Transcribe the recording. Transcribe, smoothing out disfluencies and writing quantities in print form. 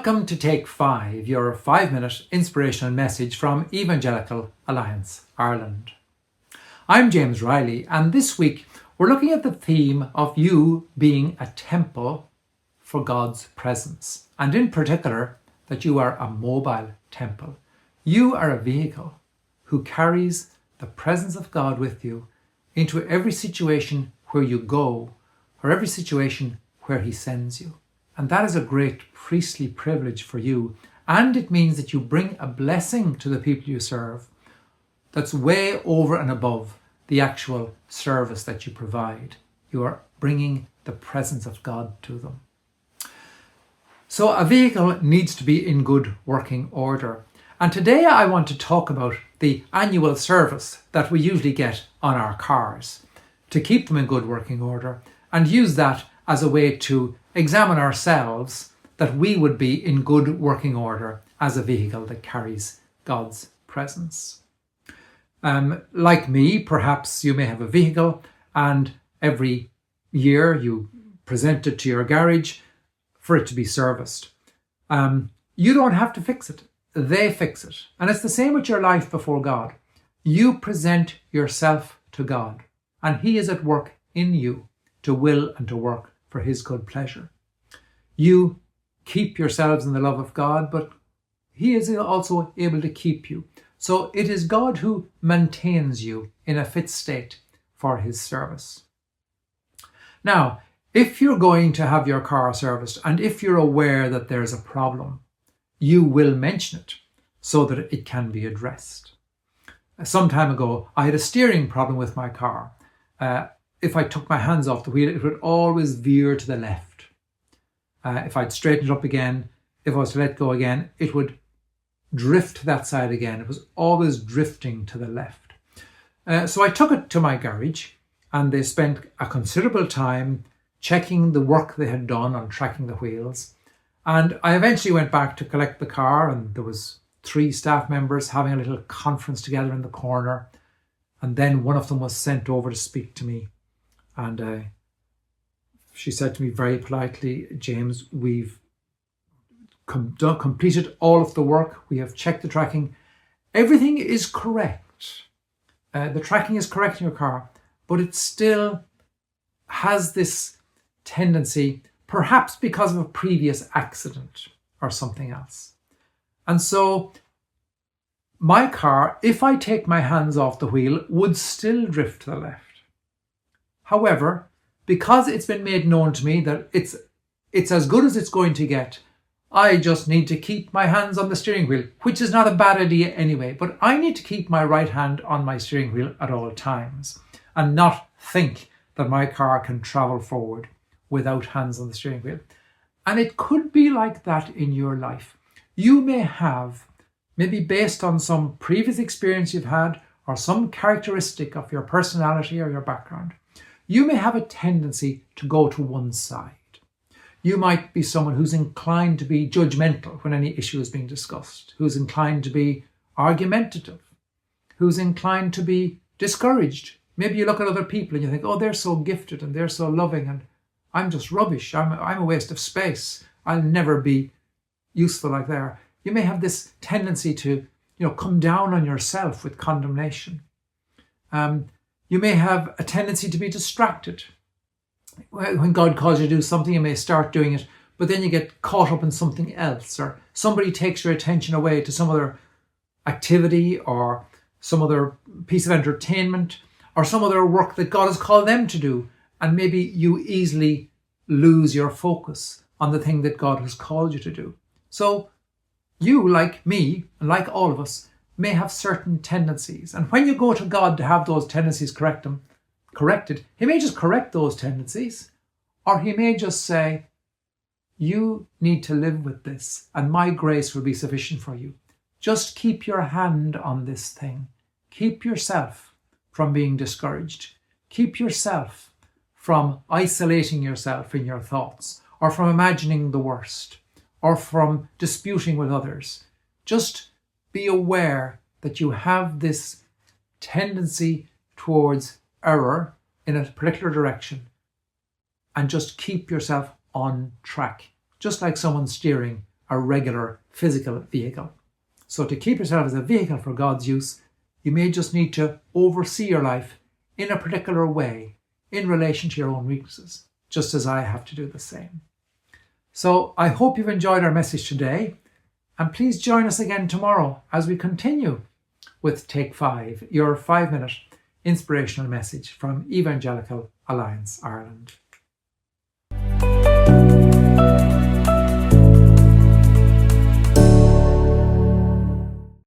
Welcome to Take 5, your 5-minute inspirational message from Evangelical Alliance Ireland. I'm James Reilly, and this week we're looking at the theme of you being a temple for God's presence, and in particular, that you are a mobile temple. You are a vehicle who carries the presence of God with you into every situation where you go, or every situation where He sends you. And that is a great priestly privilege for you. And it means that you bring a blessing to the people you serve that's way over and above the actual service that you provide. You are bringing the presence of God to them. So a vehicle needs to be in good working order. And today I want to talk about the annual service that we usually get on our cars to keep them in good working order, and use that as a way to examine ourselves that we would be in good working order as a vehicle that carries God's presence. Like me, perhaps you may have a vehicle and every year you present it to your garage for it to be serviced. You don't have to fix it. They fix it. And it's the same with your life before God. You present yourself to God, and He is at work in you to will and to work for His good pleasure. You keep yourselves in the love of God, but He is also able to keep you. So it is God who maintains you in a fit state for His service. Now, if you're going to have your car serviced, and if you're aware that there's a problem, you will mention it so that it can be addressed. Some time ago, I had a steering problem with my car. If I took my hands off the wheel, it would always veer to the left. If I'd straighten it up again, if I was to let go again, it would drift to that side again. It was always drifting to the left. So I took it to my garage, and they spent a considerable time checking the work they had done on tracking the wheels. And I eventually went back to collect the car, and there was 3 staff members having a little conference together in the corner. And then one of them was sent over to speak to me. And she said to me very politely, "James, we've completed all of the work. We have checked the tracking. Everything is correct. The tracking is correct in your car, but it still has this tendency, perhaps because of a previous accident or something else. And so my car, if I take my hands off the wheel, would still drift to the left. However, because it's been made known to me that it's as good as it's going to get, I just need to keep my hands on the steering wheel, which is not a bad idea anyway, but I need to keep my right hand on my steering wheel at all times and not think that my car can travel forward without hands on the steering wheel." And it could be like that in your life. You may have, maybe based on some previous experience you've had or some characteristic of your personality or your background, you may have a tendency to go to one side. You might be someone who's inclined to be judgmental when any issue is being discussed, who's inclined to be argumentative, who's inclined to be discouraged. Maybe you look at other people and you think, "Oh, they're so gifted and they're so loving, and I'm just rubbish. I'm a waste of space. I'll never be useful like they are." You may have this tendency to, come down on yourself with condemnation. You may have a tendency to be distracted. When God calls you to do something, you may start doing it, but then you get caught up in something else, or somebody takes your attention away to some other activity or some other piece of entertainment or some other work that God has called them to do. And maybe you easily lose your focus on the thing that God has called you to do. So you, like me, and like all of us, may have certain tendencies. And when you go to God to have those tendencies corrected, He may just correct those tendencies, or He may just say, "You need to live with this, and my grace will be sufficient for you. Just keep your hand on this thing. Keep yourself from being discouraged. Keep yourself from isolating yourself in your thoughts, or from imagining the worst, or from disputing with others. Just be aware that you have this tendency towards error in a particular direction, and just keep yourself on track, just like someone steering a regular physical vehicle. So to keep yourself as a vehicle for God's use, you may just need to oversee your life in a particular way in relation to your own weaknesses, just as I have to do the same. So I hope you've enjoyed our message today, and please join us again tomorrow as we continue with Take 5, your 5-minute inspirational message from Evangelical Alliance Ireland.